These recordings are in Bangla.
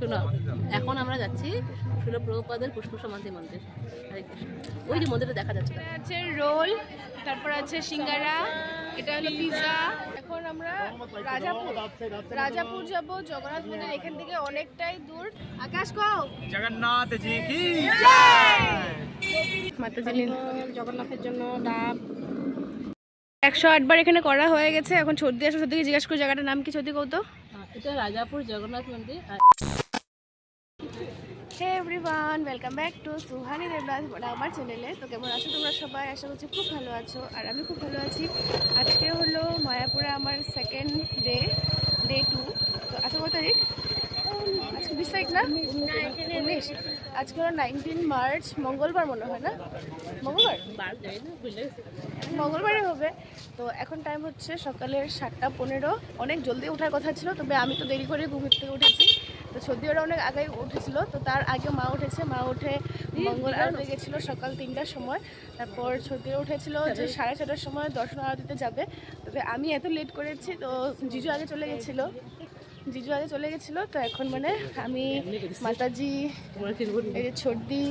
শোনো, এখন আমরা যাচ্ছি শিল প্রভুপাদের পুষ্প সমাধি মন্দির। ওই যে মন্দিরটা দেখা যাচ্ছে, আছে রোল, তারপর আছে সিঙ্গারা, এটা হলো পিৎজা। এখন আমরা রাজাপুর যাব জগন্নাথ মন্দির। এখান থেকে অনেকটাই দূর। আকাশ কও জগন্নাথ জি কি মাতাজি জগন্নাথের জন্য ডাব 108 বার এখানে করা হয়ে গেছে। এখন সর্দি আসে, সর্দিকে জিজ্ঞাসা করি জায়গাটার নাম কি। সর্দি কও তো। এটা রাজাপুর জগন্নাথ মন্দির। Hey everyone, welcome back to Suhani Debnath আমার চ্যানেলে। তো কেমন আছো তোমরা সবাই? আশা করছি খুব ভালো আছো, আর আমি খুব ভালো আছি। আজকে হলো মায়াপুরে আমার সেকেন্ড ডে 2। তো আজকে কত তারিখ? আজকে 20 তারিখ না? 19। আজকে হলো 19 মার্চ, মঙ্গলবার মনে হয় না? মঙ্গলবারে হবে। তো এখন টাইম হচ্ছে সকালের 7:15। অনেক জলদি ওঠার কথা ছিল, তবে আমি তো দেরি করে ঘুম থেকে উঠেছি। তো সর্দি ওরা অনেক আগেই উঠেছিল, তো তার আগে মা উঠেছে। মা উঠে মঙ্গল আরতি গেছিলো সকাল 3টার সময়। তারপর সর্দি উঠেছিল যে 6:30টার সময় দর্শন আরতিতে যাবে। তবে আমি এত লেট করেছি, তো জিজু আগে চলে গেছিলো। তো এখন মানে আমি, মাতাজি, এই যে সর্দি,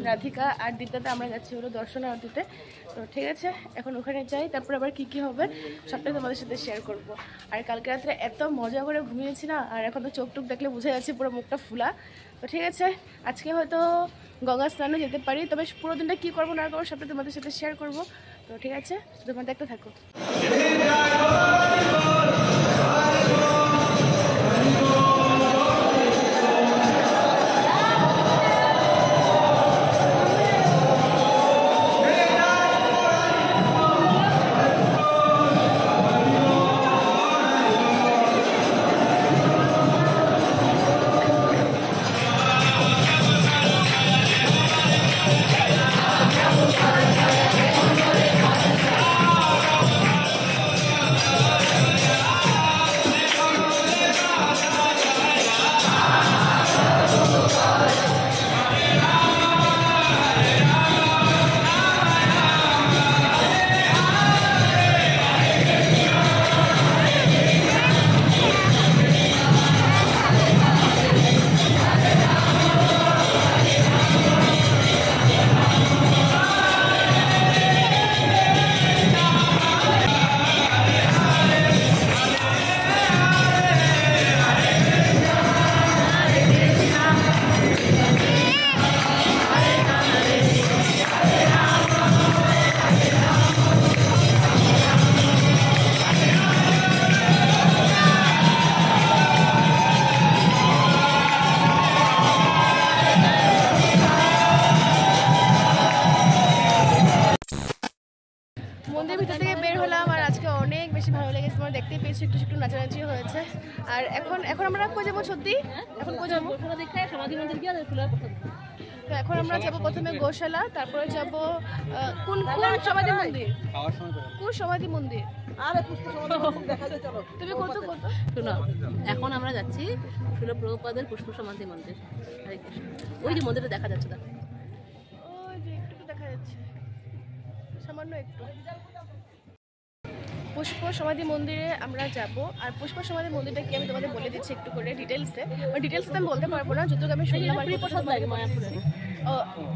রাধিকা আর দিদাতে আমরা যাচ্ছি হলো দর্শন আরতিতে। তো ঠিক আছে, এখন ওখানে যাই। তারপর আবার কি হবে সবটাই তোমাদের সাথে শেয়ার করব। আর কালকে রাত্রে এত মজা করে ঘুমিয়েছি না, আর এখন তো চোখ টুক দেখলে বুঝে যাচ্ছে পুরো মুখটা ফুলা। তো ঠিক আছে, আজকে হয়তো গঙ্গা স্নানে যেতে পারি, তবে পুরো দিনটা কী করবো না করবো সবটা তোমাদের সাথে শেয়ার করব। তো ঠিক আছে, তোমরা দেখতে থাকো। মন্দির ভিতর থেকে বের হলাম, আর আজকে অনেক বেশি ভালো লেগেছে। তোমরা দেখতেই পেয়েছো, একটু নাচানাচি হয়েছে। আর এখন আমরা কই যাবো? সত্যি এখন কই যাবো? সমাধি মন্দির গিয়ে তো এখন আমরা যাবো প্রথমে গোশালা, তারপরে যাবো কোন সমাধি মন্দির? কোন সমাধি মন্দির? তুমি কত শোনো, এখন আমরা যাচ্ছি শিল প্রভুপাদের পুষ্প সমাধি মন্দির। ওই যে মন্দিরটা দেখা যাচ্ছে, ওই যে একটু দেখা যাচ্ছে, সামান্য একটু। পুষ্প সমাধি মন্দিরে আমরা যাব। আর পুষ্প সমাধি মন্দিরটা কি আমি তোমাদের বলে দিচ্ছি একটু করে ডিটেলসে আমি বলতে পারবো না, যতটুকু আমি শুনলাম। ও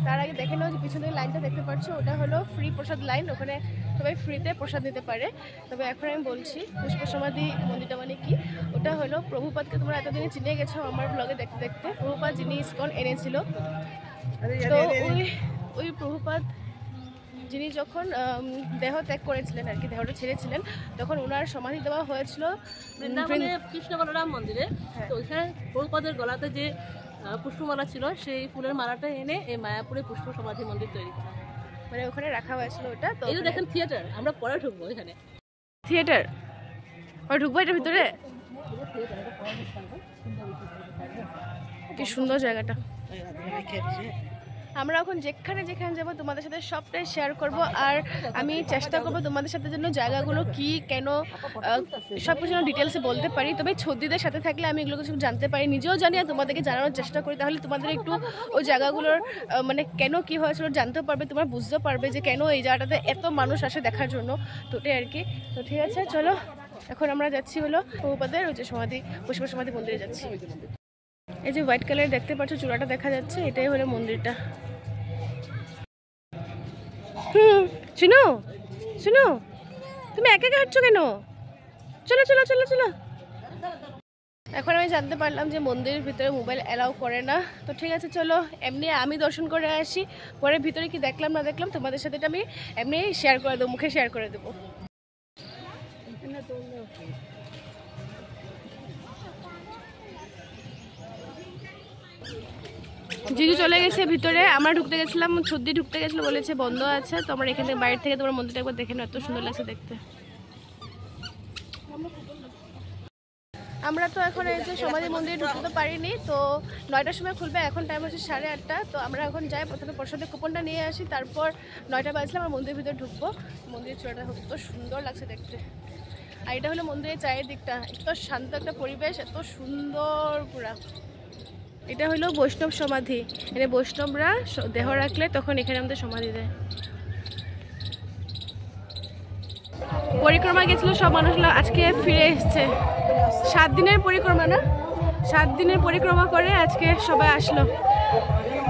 তার আগে দেখে নাও যে পিছনে লাইনটা দেখতে পাচ্ছ, ওটা হলো ফ্রি প্রসাদ লাইন। ওখানে সবাই ফ্রিতে প্রসাদ নিতে পারে। তবে এখন আমি বলছি পুষ্প সমাধি মন্দিরটা মানে কি। ওটা হলো প্রভুপাদকে তোমরা এতদিনে চিনে গেছো আমার ব্লগে দেখতে দেখতে। প্রভুপাদ যিনি ইসকন এনেছিল, তো ওই প্রভুপাদ যিনি যখন দেহ ত্যাগ করেছিলেন আর কি, দেহটা ছেড়েছিলেন, তখন ওনার সমাধি দেওয়া হয়েছিল কৃষ্ণ বলরাম মন্দিরে। তো ওইখানে প্রভুপাদের গলাতে যে পুষ্পমালা ছিল, সেই ফুলের মালাটা এনে এই মায়াপুরে পুষ্প সমাধি মন্দির তৈরি করা, মানে ওখানে রাখা হয়েছিল ওটা। তো এই যে দেখেন থিয়েটার, আমরা পরে ঢুকবো ওইখানে। থিয়েটার ঢুকবো এটার ভিতরে? কি সুন্দর জায়গাটা। আমরা এখন যেখানে যাবো তোমাদের সাথে সবটাই শেয়ার করব। আর আমি চেষ্টা করবো তোমাদের সাথে যেন জায়গাগুলো কি কেন সব কিছু যেন ডিটেলসে বলতে পারি। তবে ছদ্দিদের সাথে থাকলে আমি এগুলো কিছু জানতে পারি, নিজেও জানি আর তোমাদেরকে জানানোর চেষ্টা করি। তাহলে তোমাদের একটু ওই জায়গাগুলোর মানে কেন কী হয়েছিল জানতে পারবে, তোমরা বুঝতে পারবে যে কেন এই জায়গাটাতে এত মানুষ আসে দেখার জন্য। তো ওটাই আর কি। তো ঠিক আছে, চলো এখন আমরা যাচ্ছি হলো প্রভুপাদের ওই যে সমাধি, পুষ্প সমাধি মন্দিরে যাচ্ছি। এই যে হোয়াইট কালার দেখতে পাচ্ছ, চূড়াটা দেখা যাচ্ছে, এটাই হলো মন্দিরটা। শুনো শুনো, তুমি একা একা হাঁটছো কেন? চলো চলো চলো চলো। এখন আমি জানতে পারলাম যে মন্দিরের ভিতরে মোবাইল অ্যালাউ করে না। তো ঠিক আছে, চলো এমনি আমি দর্শন করে আসি, পরে ভিতরে কি দেখলাম না দেখলাম তোমাদের সাথে এটা আমি এমনি শেয়ার করে দেবো, মুখে শেয়ার করে দেবো। জিজু চলে গেছে ভিতরে, আমরা ঢুকতে গেছিলাম, সর্দি ঢুকতে গেছিলো, বলেছে বন্ধ আছে। তো আমরা এখান থেকে বাইরে থেকে তোমার মন্দিরটা একবার দেখে নাও, এত সুন্দর লাগছে দেখতে। আমরা তো এখন এই যে সমাধি মন্দিরে ঢুকতে তো পারিনি, তো 9টার সময় খুলবে, এখন টাইম হচ্ছে 8:30। তো আমরা এখন যাই, প্রথমে প্রসাদের কুপনটা নিয়ে আসি, তারপর 9টা বাজলে আমরা মন্দিরের ভিতরে ঢুকবো। মন্দিরের চূড়াটা এত সুন্দর লাগছে দেখতে। আর এটা হলো মন্দিরের চারিদিকটা, এত শান্ত একটা পরিবেশ, এত সুন্দর পুরা। এটা হলো বৈষ্ণব সমাধি, এখানে বৈষ্ণবরা দেহ রাখলে তখন এখানে আমাদের সমাধি দেয়। পরিক্রমা গেছিল সব মানুষগুলো, আজকে ফিরে এসছে। 7 দিনের পরিক্রমা না, 7 দিনের পরিক্রমা করে আজকে সবাই আসলো।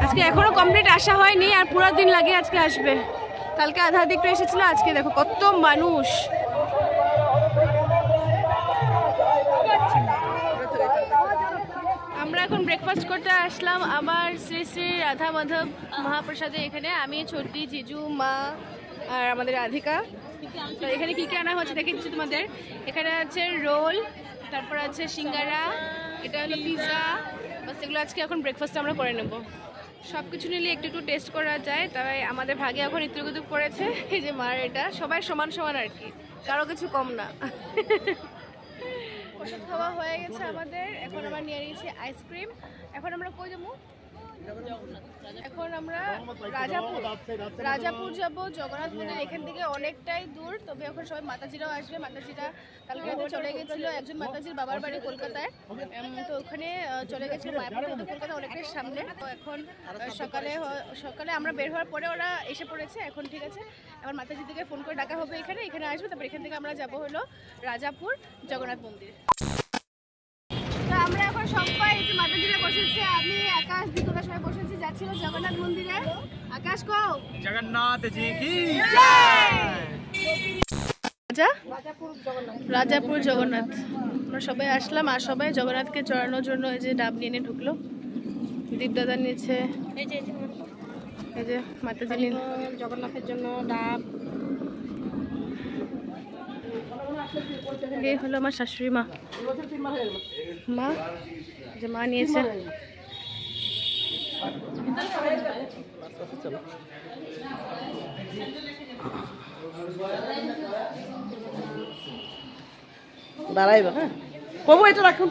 আজকে এখনো কমপ্লিট আসা হয়নি, আর পুরো দিন লাগে আজকে আসবে। কালকে আধা দিকটা এসেছিল, আজকে দেখো কত মানুষ। আমরা এখন ব্রেকফাস্ট করতে আসলাম আমার শ্রী শ্রী রাধা মাধব মহাপ্রসাদে। এখানে আমি, ছোটি, জিজু, মা আর আমাদের রাধিকা। তো এখানে কী কী আনা হচ্ছে দেখে দিচ্ছি তোমাদের। এখানে আছে রোল, তারপর আছে সিঙ্গারা, এটা হলো পিৎজা। বাস এগুলো আজকে এখন ব্রেকফাস্টে আমরা করে নেব। সব কিছু নিলে একটু একটু টেস্ট করা যায়, তাই আমাদের ভাগে এখন ইত্রুকুতুক পড়েছে। এই যে মার, এটা সবাই সমান সমান আর কি, কারো কিছু কম না। ওষুধ খাওয়া হয়ে গেছে আমাদের, এখন আমরা নিয়ে নিয়েছি আইসক্রিম। এখন আমরা কই যাবো? এখন আমরা রাজাপুর যাব, জগন্নাথ মন্দির এখান থেকে অনেকটাই দূর। তবে এখন সবাই মাতাজিরাও আসবে, মাতাজিরা কালকে চলে গেছিল, একজন মাতাজির বাবার বাড়ি কলকাতায়, তো ওখানে চলে গেছিল মায়াপুর, কলকাতা অনেকটাই সামনে। তো এখন সকালে আমরা বের হওয়ার পরে ওরা এসে পড়েছে। এখন ঠিক আছে, এখন মাতাজি থেকে ফোন করে ডাকা হবে, এখানে আসবে। তারপর এখান থেকে আমরা যাব হলো রাজাপুর জগন্নাথ মন্দির। আমরা এখন সবাই যে মাতাজিরা বসেছে, আমি আকাশ দিকুরা সবাই বসেছি, যাচ্ছিল জগন্নাথ মন্দিরে। আকাশ কো জগন্নাথ জি কি জয়। রাজাপুর জগন্নাথ আমরা সবাই আসলাম, আর সবাই জগন্নাথকে চড়ানোর জন্য এই যে ডাব নিয়ে ঢুকলো। দীপদাদা নিয়েছে, এই যে মাতাজি জগন্নাথের জন্য ডাব। এই হলো আমার শাশুড়ি মা, যে মা নিয়েছে। দাঁড়াইবা, হ্যাঁ প্রভু এটা রাখুন।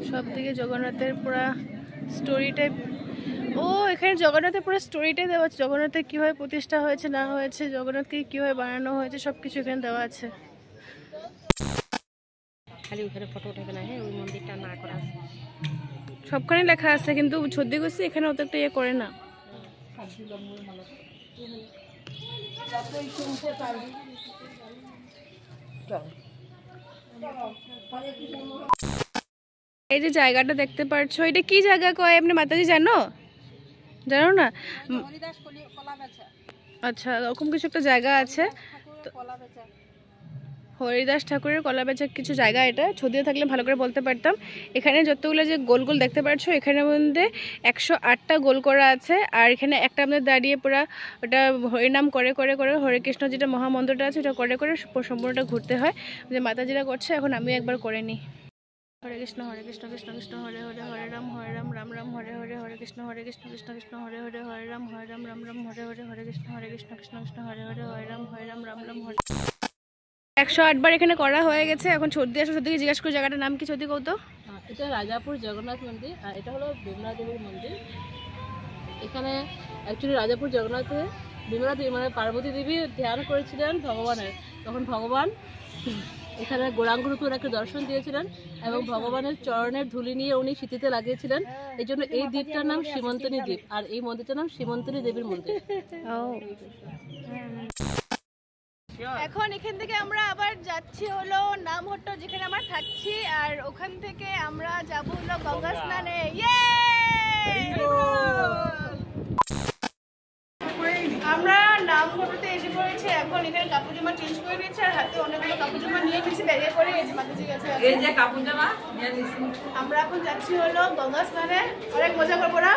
সব দিকে জগন্নাথের পুরা স্টোরি টাইপ। ও এখানে জগন্নাথের পুরো স্টোরিটাই দেওয়া আছে, জগন্নাথের কীভাবে প্রতিষ্ঠা হয়েছে না হয়েছে, জগন্নাথকে কীভাবে বানানো হয়েছে, সব কিছু এখানে দেওয়া আছে। খালি ওখানে ফটো উঠাবে না, হ্যাঁ ওই মন্দিরটা না করা আছে, সবখানে লেখা আছে, কিন্তু সর্দি করছি এখানে অত একটা ইয়ে করে না। এই যে জায়গাটা দেখতে পাচ্ছ, এটা কি জায়গা কয় এমনি মাতাজি, জানো না? আচ্ছা, ওরকম কিছু একটা জায়গা আছে, হরিদাস ঠাকুরের কলা বেচা কিছু জায়গা। এটা ছদিয়ে থাকলে ভালো করে বলতে পারতাম। এখানে যতগুলো যে গোল গোল দেখতে পাচ্ছ, এখানের মধ্যে 108টা গোল করা আছে। আর এখানে একটা আমাদের দাঁড়িয়ে পুরা ওটা হরিনাম করে করে করে, হরে কৃষ্ণ যেটা মহামন্ত্রটা আছে ওটা করে করে সম্পূর্ণটা ঘুরতে হয়, যে মাতাজিরা করছে। এখন আমিও একবার করে নিই। হরে কৃষ্ণ কৃষ্ণ কৃষ্ণ হরে হরে হরে রাম রাম রাম হরে হরে হরে কৃষ্ণ কৃষ্ণ কৃষ্ণ হরে হরে হরে রাম রাম রাম হরে হরে হরে কৃষ্ণ কৃষ্ণ কৃষ্ণ হরে হরে হরে রাম রাম হরে 108 বার এখানে করা হয়ে গেছে। এখন সর্দি আসলে সর্দিকে জিজ্ঞাসা করি জায়গাটার নাম কি, সর্দি কৌতো? এটা রাজাপুর জগন্নাথ মন্দির, আর এটা হলো বিমলা দেবীর মন্দির। এখানে অ্যাকচুয়ালি রাজাপুর জগন্নাথে বিমলা দেবী মানে পার্বতী দেবী ধ্যান করেছিলেন ভগবানের, তখন ভগবান এখানে গৌরাঙ্গ রূপে ওনাকে দর্শন দিয়েছিলেন এবং ভগবানের চরণের ধুলি নিয়ে উনি সিঁথিতে লাগিয়েছিলেন। এই জন্য এই দ্বীপটার নাম সীমন্তনী দ্বীপ, আর এই মন্দিরটার নাম সীমন্তনী দেবীর মন্দির। এখন এখান থেকে আমরা আবার যাচ্ছি হলো নামহট্ট, যেখানে আমরা থাকছি, আর ওখান থেকে আমরা যাবো হলো গঙ্গা স্নানে। আমরা নামহট্টতে এসে পড়েছি। এখন এখানে কাপড় জামা চেঞ্জ করে নিয়েছি, আর হাতে অনেকগুলো কাপড় জামা নিয়ে নিয়েছি ব্যাগে করে। এই যে মাতাজি গেছে, এই যে কাপড় জামা নিয়ে নিয়েছি। আমরা এখন যাচ্ছি হলো গঙ্গা স্নানে, অনেক মজা করবো না?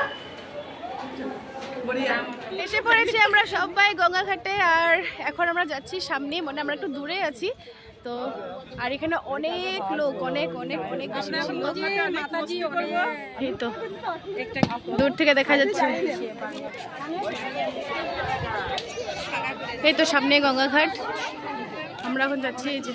এসে পড়েছি আমরা সবাই গঙ্গা ঘাটে, আর এখন আমরা যাচ্ছি সামনে, মানে আমরা একটু দূরে আছি তো। আর এখানে অনেক লোক, অনেক অনেক অনেক বেশি লোক। এই তো দূর থেকে দেখা যাচ্ছে, এই তো সামনে গঙ্গা ঘাট। আমরা এখন যাচ্ছি এই যে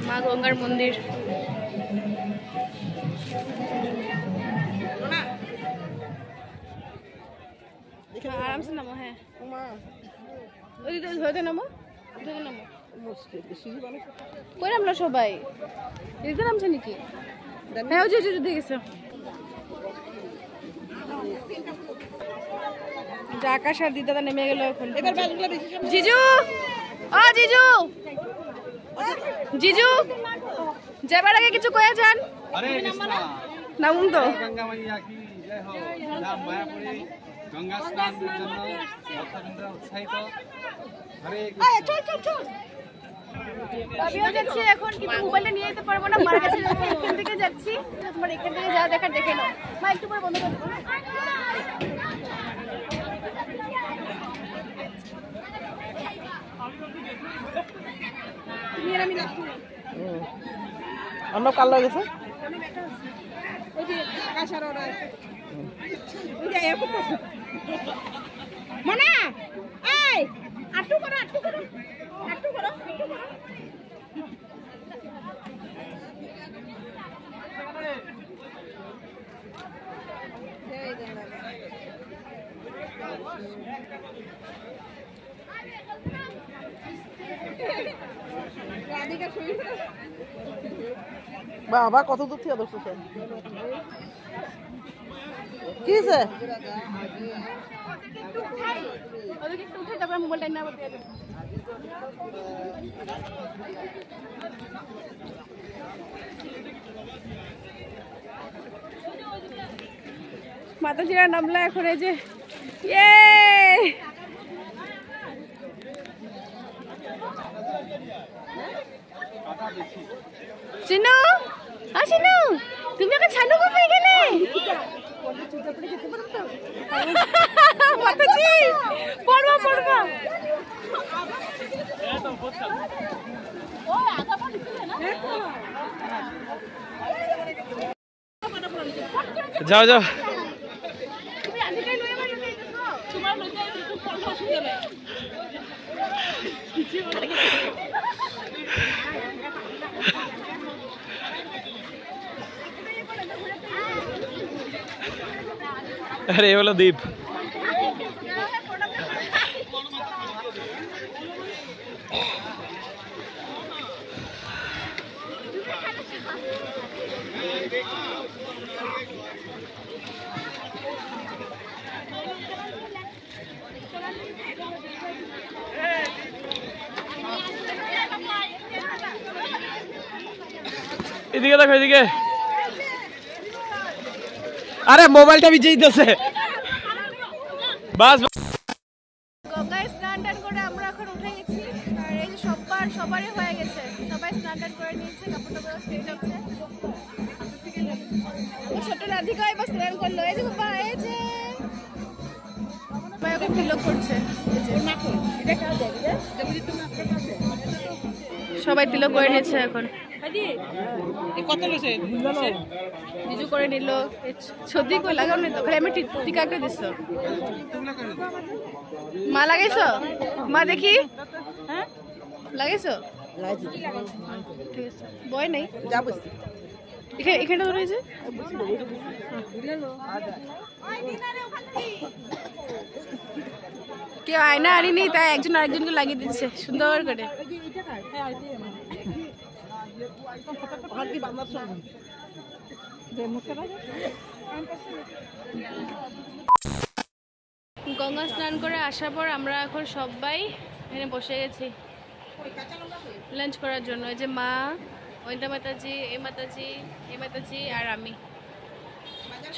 মা গঙ্গার মন্দির। আরামসে নামো, হ্যাঁ ধরে নামো, ধরে নামো। কই নামলো সবাই? এদিকে নামছে নাকি? হ্যাঁ ওই যে দেখেছ আকাশ আর দিদা নেমে গেল এখন। জিজু, ও জিজু, জিজু যাবার আগে কিছু কয়ে যান। নামুন তো। গঙ্গা মাইয়া কি জয় হো। মায়াপুরে গঙ্গা স্নানের জন্য ভক্তবৃন্দরা উৎসাহিত। হরে কৃষ্ণ। আমিও যাচ্ছি এখন, কিন্তু মোবাইলটা নিয়ে যেতে পারবো না, মার কাছে এখান থেকে যাচ্ছি। তোমার এখান থেকে যা দেখার দেখে নাও। মা একটু পরে বন্ধ করে দেবো। অন্য কালো গেছে মনা, এই আটু করো, আটু করো, আটু করো। বাবা কত দূর থেকে দর্শক কি হয়েছে? ওদেরকে একটু উঠে তারপরে মোবাইলটা না বলতে যাবে। মাতাজিরা নামলা এখন, এই যে ইয়ে চিনু, চিনু তুমি ওকে ছানু করবে এখানে? মাতাজি পড়বা পড়বা। যাও যাও। আরে এ হলো দ্বীপ। এদিকে দেখো, এদিকে। আরে মোবাইলটা ভিজেইতেছে। বাস গঙ্গায় স্নান টান করে আমরা এখন উঠে গেছি, আর এই যে সবারই হয়ে গেছে, সবাই স্নান টান করে নিয়েছে, কাপড় টাপড় ছেড়ে যাচ্ছে। ছোট রাধিকা এবার স্নান করলো, এই যে বাবা, এই যে এখন তিলক করছে, সবাই তিলক করে নিচ্ছে এখন। জিজু করে নিল, সর্দি করে লাগাও নি তো, খালি আমি টিকা করে দিচ্ছ। মা লাগাইছ? মা দেখি, হ্যাঁ লাগাইছ? ঠিক আছে, বয় নাই এখানে ধরে যে কেউ আয়না আনিনি, তাই একজন আরেকজনকে লাগিয়ে দিচ্ছে সুন্দর করে। গঙ্গা স্নান করে আসার পর আমরা এখন সবাই এখানে বসে গেছি লাঞ্চ করার জন্য। এই যে মা, ওইটা মাতাজি, এ মাতাজি, এ মাতাজি আর আমি।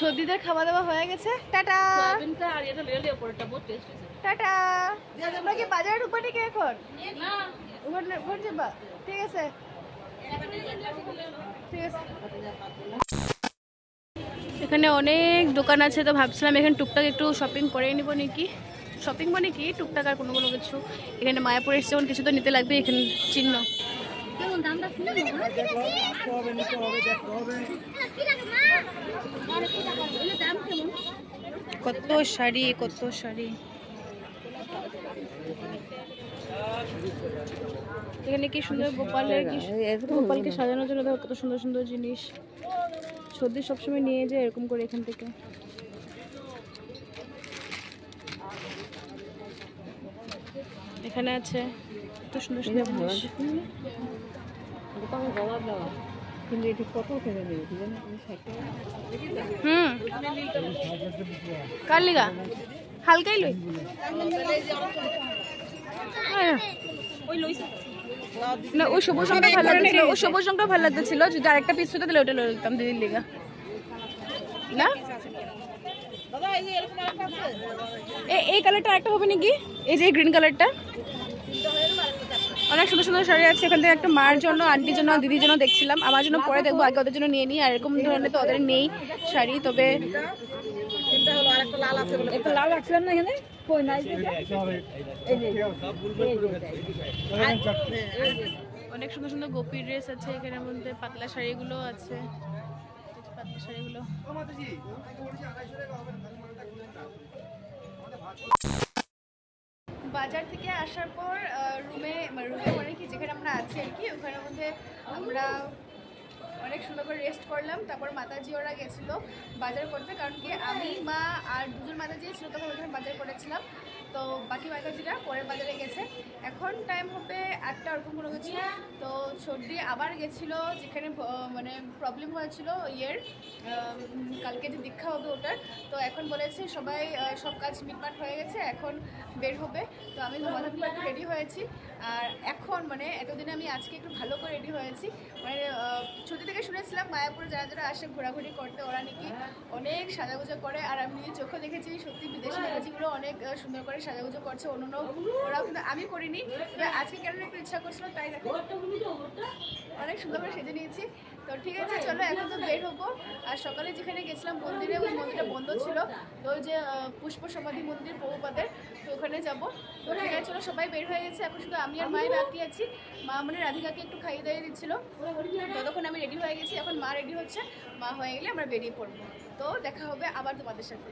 সর্দিদের খাওয়া দাওয়া হয়ে গেছে, টাটা টাটা। তোমরা কি বাজারে ঢুকবা নাকি এখন? ওখানে যাবা? ঠিক আছে ঠিক আছে। এখানে অনেক দোকান আছে, তো ভাবছিলাম এখানে টুকটাক একটু শপিং করে নিব নাকি। শপিং মানে কি টুকটাক আর কোনো কোনো কিছু। এখানে মায়াপুর এসছে, যেমন কিছু তো নিতে লাগবে, এখানে চিহ্ন। কত শাড়ি, কত শাড়ি। এখানে কি সুন্দর গোপালকে সাজানোর জন্য দেখো কত সুন্দর সুন্দর জিনিস। সর্দি সবসময় নিয়ে যায় এরকম করে এখান থেকে। এখানে আছে কত সুন্দর সুন্দর জিনিস। কার লিগা হালকাই লই না, ওই সবুজ রংটা ভালো লাগছিল, ওই সবুজ রংটা ভালো লাগতেছিল। যদি আরেকটা পিস হতো তাহলে ওটা লই নিতাম দিদির লিগা। না এই কালারটা একটা হবে নাকি? এই যে গ্রিন কালারটা, অনেক সুন্দর সুন্দর শাড়ি আছে এখান থেকে। একটা মার জন্য, আন্টির জন্য, দিদির জন্য দেখছিলাম। আমার জন্য পরে দেখবো, আগে ওদের জন্য নিয়ে নিই। আর এরকম ধরনের তো ওদের নেই শাড়ি, তবে একটা লাল রাখছিলাম না এখানে। অনেক সুন্দর সুন্দর গোপী ড্রেস আছে এখানের মধ্যে, পাতলা শাড়িগুলো আছে, পাতলা শাড়িগুলো। বাজার থেকে আসার পর রুমে মানে কি যেখানে আমরা আছি আর কি, ওখানের মধ্যে আমরা অনেক সুন্দর করে রেস্ট করলাম। তারপর মাতাজি ওরা গেছিলো বাজার করতে, কারণ কি আমি, মা আর দুজন মাতাজি ছিল তখন ওখানে বাজার করেছিলাম। তো বাকি মাতাজিরা পরের বাজারে গেছে। এখন টাইম হবে 8টা ওরকম কোনো কিছু। তো সর্দি আবার গেছিলো, যেখানে মানে প্রবলেম হয়েছিল কালকে যে দীক্ষা হবে ওটার। তো এখন বলেছে সবাই সব কাজ মিটমাট হয়ে গেছে, এখন বের হবে। তো আমি মাথা পিঠা একটু রেডি হয়েছি। আর এখন মানে এতদিনে আমি আজকে একটু ভালো করে রেডি হয়েছি। মানে ছুটি থেকে শুনেছিলাম মায়াপুরে যারা যারা আসে ঘোরাঘুরি করতে, ওরা নাকি অনেক সাজাগুজো করে। আর আমি নিজের চোখে দেখেছি সত্যি বিদেশি মাতাজিগুলো অনেক সুন্দর করে সাজাগুজো করছে, অন্য ওরাও, কিন্তু আমি করিনি। তবে আজকে কেন একটু ইচ্ছা করছিল, তাই দেখো অনেক সুন্দর করে সেজে নিয়েছি। তো ঠিক আছে, চলো এখন তো বের হবো। আর সকালে যেখানে গেছিলাম মন্দিরে, ওই মন্দিরটা বন্ধ ছিল। তো ওই যে পুষ্প সমাধি মন্দির বহুপাদের, তো ওখানে যাবো। তো ঠিক আছে চলো, সবাই বের হয়ে গেছে। এখন শুধু আমি আর মায়ের বাকি আছি। মা মানে রাধিকাকে একটু খাইয়ে দাইয়ে দিচ্ছিল, ততক্ষণ আমি রেডি হয়ে গেছি। এখন মা রেডি হচ্ছে, মা হয়ে গেলে আমরা বেরিয়ে পড়বো। তো দেখা হবে আবার তোমাদের সাথে।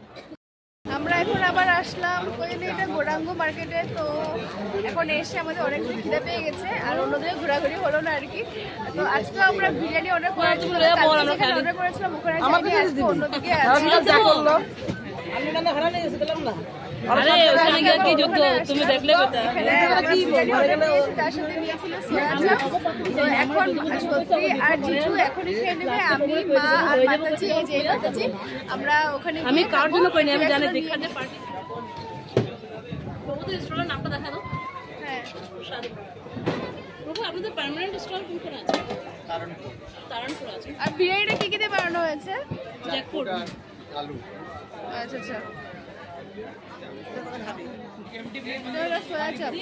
আমরা এখন আবার আসলাম এটা গৌরাঙ্গ মার্কেটে। তো এখন এসে আমাদের অনেক খিদে পেয়ে গেছে, আর অন্যদের ঘোরাঘুরি হলো না আর কি। তো আজকে আমরা বিরিয়ানি অর্ডার করেছিলাম, ওখানে অন্যদিকে তুমি দেখলে তার সাথে নিয়েছিল এখন সত্যি আর জিজু এখনই খেয়ে নেবে। আমি, মা আর মাতাজি, এই যে মাতাজি, আমরা ওখানে আমি কার জন্য করিনি, আমি জানি দীক্ষাতে পার্টি। প্রভু রেস্টুরেন্ট নামটা দেখা দাও। হ্যাঁ প্রভু, আপনাদের পার্মানেন্ট স্টল কোনখানে আছে? তারানপুর আছে। আর বিরিয়ানিটা কি কি দিয়ে বানানো হয়েছে? জ্যাকফ্রুট, আলু। আচ্ছা আচ্ছা, এটা হলো সোয়া চাপ,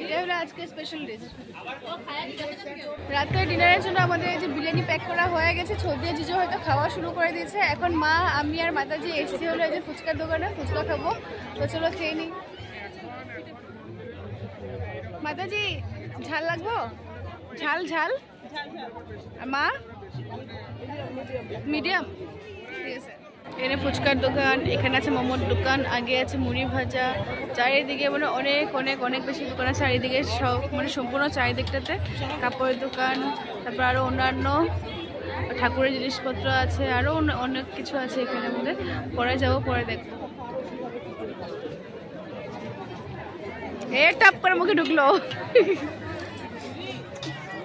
এটা হলো আজকে স্পেশাল ডিশ। রাতে ডিনারের জন্য আমাদের এই যে বিরিয়ানি প্যাক করা হয়ে গেছে, ছবি জিজু হয়তো খাওয়া শুরু করে দিয়েছে। এখন মা, আমি আর মাতাজি এসছি হলো এই যে ফুচকার দোকানে, ফুচকা খাবো। তো চলো খেয়ে নিই। মাতাজি ঝাল লাগবো? ঝাল ঝাল। আর মা মিডিয়াম, ঠিক আছে। এখানে ফুচকার দোকান, এখানে আছে মোমোর দোকান, আগে আছে মুড়ি ভাজা, চারিদিকে মানে অনেক অনেক অনেক বেশি দোকান আছে চারিদিকে, সব মানে সম্পূর্ণ চারিদিকটাতে কাপড়ের দোকান, তারপর আরও অন্যান্য ঠাকুরের জিনিসপত্র আছে, আরও অনেক কিছু আছে এখানের মধ্যে। পরে যাবো, পরে দেখবো। টাপ করে মুখে ঢুকলো।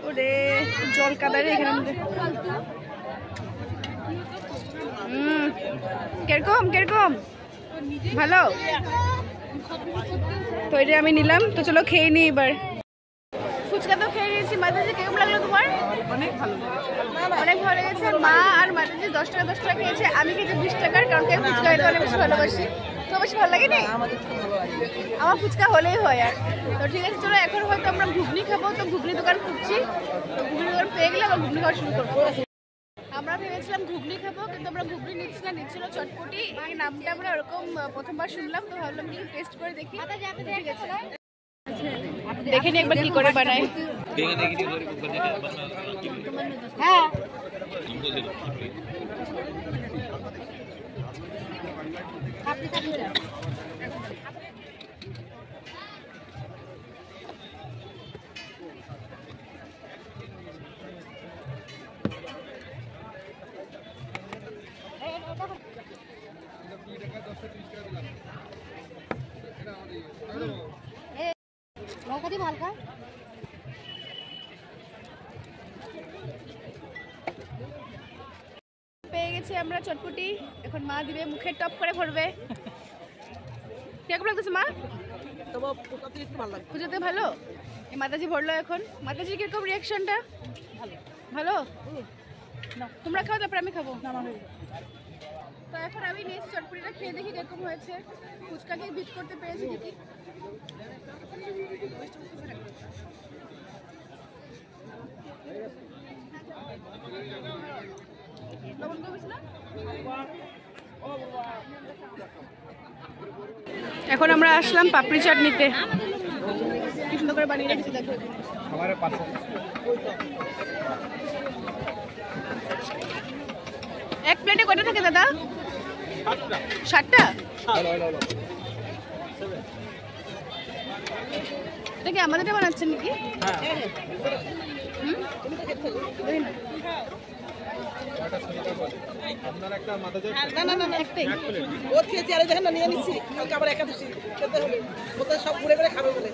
ওরে জল কাদারে এখানের মধ্যে। কিরকম কিরকম ভালো? তো এটা আমি নিলাম। তো চলো খেয়ে নিই এবার। ফুচকা তো খেয়ে নিয়েছি। মাতাজি কেমন লাগলো তোমার? অনেক ভালো অনেক ভালো লেগেছে। মা আর মাতাজি 10 টাকা 10 টাকা খেয়েছে, আমি খেয়েছি 20 টাকার, কারণ কি ফুচকা খেতে অনেক বেশি ভালোবাসি। তো বেশি ভালো লাগে না? আমার ফুচকা হলেই হয়। আর তো ঠিক আছে, চলো এখন হয়তো আমরা ঘুগনি খাবো। তো ঘুগনি দোকান খুঁজছি, তো ঘুগনি দোকান পেয়ে গেলে আবার ঘুগনি খাওয়া শুরু করবো। আমরা ভেবেছিলাম ঘুগনি খাবো, কিন্তু আমরা ঘুগনি নিচ্ছি না, নিচ্ছিল চটপটি। এই নামটা আমরা ওরকম প্রথমবার শুনলাম, তো ভাবলাম কি টেস্ট করে দেখি। ঠিক আছে, দেখে নি একবার কি করে বানায়। হ্যাঁ হালকা পেয়ে গেছি আমরা চটপটি। এখন মা দিবে, মুখে টপ করে ভরবে। কেমন লাগতেছে মা? পুজোতে ভালো? এই মাতাজি ভরলো এখন। মাতাজি কিরকম রিয়াকশনটা? ভালো। তোমরা খাও, তারপর আমি খাবো। তো এখন আমি নিয়েছি চটপটিটা, খেয়ে দেখি কিরকম হয়েছে। ফুচকাকে বিট করতে পেরেছি দেখি। এখন আমরা আসলাম পাপড়ি চাট নিতে। কি সুন্দর করে বানিয়ে রেখেছি দেখো। এক প্লেটে কয়টা থাকে দাদা? 60টা। এটা কি আমাদেরটা বানাচ্ছেন নাকি? সব ঘুরে ঘুরে খাবে বলে।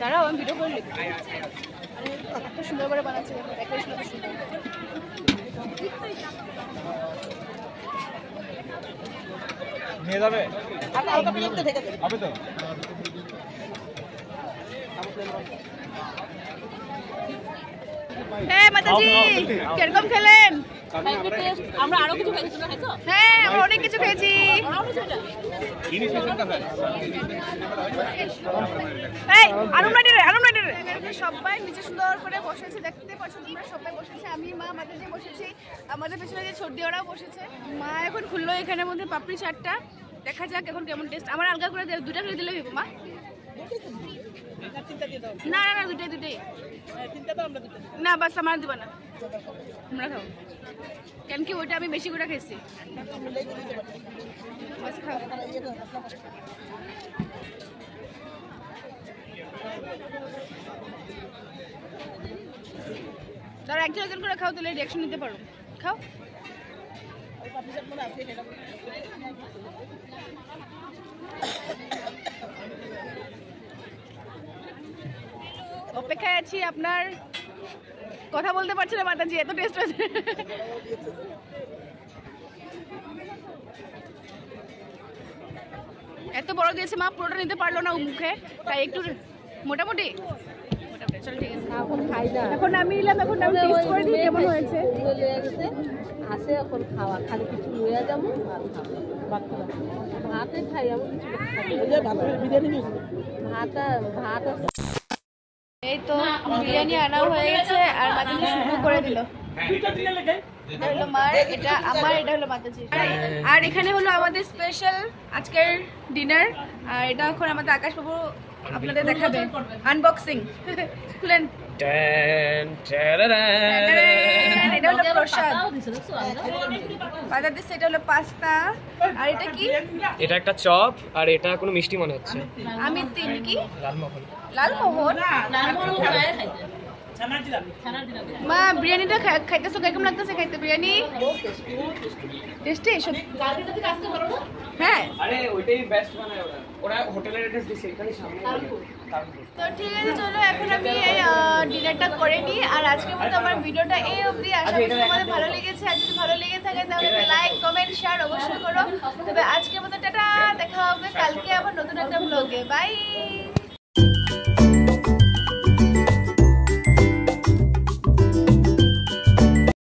দাঁড়াও, আমি ভিডিও করলি। এত সুন্দর করে বানাচ্ছে, নিয়ে যাবে হবে তো। হ্যাঁ মাতাজি, কিরকম খেলেন? আমরা আরো কিছু খাইছি। তোমরা খাইছো? হ্যাঁ, আমরা অনেক কিছু খেয়েছি। সবাই নিচে সুন্দর করে বসেছে, দেখতে পাচ্ছ তোমরা, সবাই বসেছে। আমি, মা, মাতাজি বসেছি, আমাদের পেছনে যে সর্দি ওরাও বসেছে। মা এখন খুললো এখানের মধ্যে পাপড়ি চাটটা, দেখা যাক এখন কেমন টেস্ট। আমার আলগা করে দুটা করে দিলে হইব মা? না না না, দুটাই। না বাস, আমার দিবা না, তোমরা খাও। কেন কি ওইটা আমি বেশি করে খেয়েছি। বাস খাও। তার একজন করে খাও, তাহলে রিঅ্যাকশন নিতে পারো। খাও। অপেক্ষায় আছি আপনার। কথা বলতে পারছি না মাতাজি, এত টেস্ট হয়েছে। এত বড় দিয়েছে মা, পুরোটা নিতে পারলো না ও মুখে, তাই একটু মোটামুটি চলো ঠিক আছে। এখন খাই না, এখন আমি নিলাম, এখন আমি টেস্ট করে দিই কেমন হয়েছে। লয়ে গেছে আসে এখন খাওয়া, খালি কিছু লইয়া যাবো আর খাবো। ভাতে খাই, আমি কিছু ভাত ভাত আছে। এই তো বিরিয়ানি আনা হয়ে গেছে আর মাতাজি শুরু করে দিল। এটা হলো মার, এটা আমার, এটা হলো মাতাজি। আর এখানে হলো আমাদের স্পেশাল আজকের ডিনার। আর এটা এখন আমাদের আকাশ বাবু আপনাদের দেখাবে আনবক্সিং। খুলেন। এটা হলো প্রসাদ, বাজার দিচ্ছে। এটা হলো পাস্তা। আর এটা কি? এটা একটা চপ আর এটা কোনো মিষ্টি মনে হচ্ছে। আমি তিন কি লালমোহন। লালমোহন। মা বিরিয়ানিটা খাইতেছো, কেমন লাগতেছে খাইতে বিরিয়ানি? টেস্টি? হ্যাঁ। আরে ওইটাই বেস্ট বানায় ওরা। ওরা হোটেলের অ্যাড্রেস দিছে এখানে সামনে। তো ঠিক আছে, চলো এখন আমি এই ডিনারটা করে নিই। আর আজকের মতো আমার ভিডিওটা এই অবধি। আশা করি তোমাদের ভালো লেগেছে। আর যদি ভালো লেগে থাকে তাহলে লাইক, কমেন্ট, শেয়ার অবশ্যই করো। তবে আজকের মতো টাটা, দেখা হবে কালকে আবার নতুন একটা ব্লগে। বাই।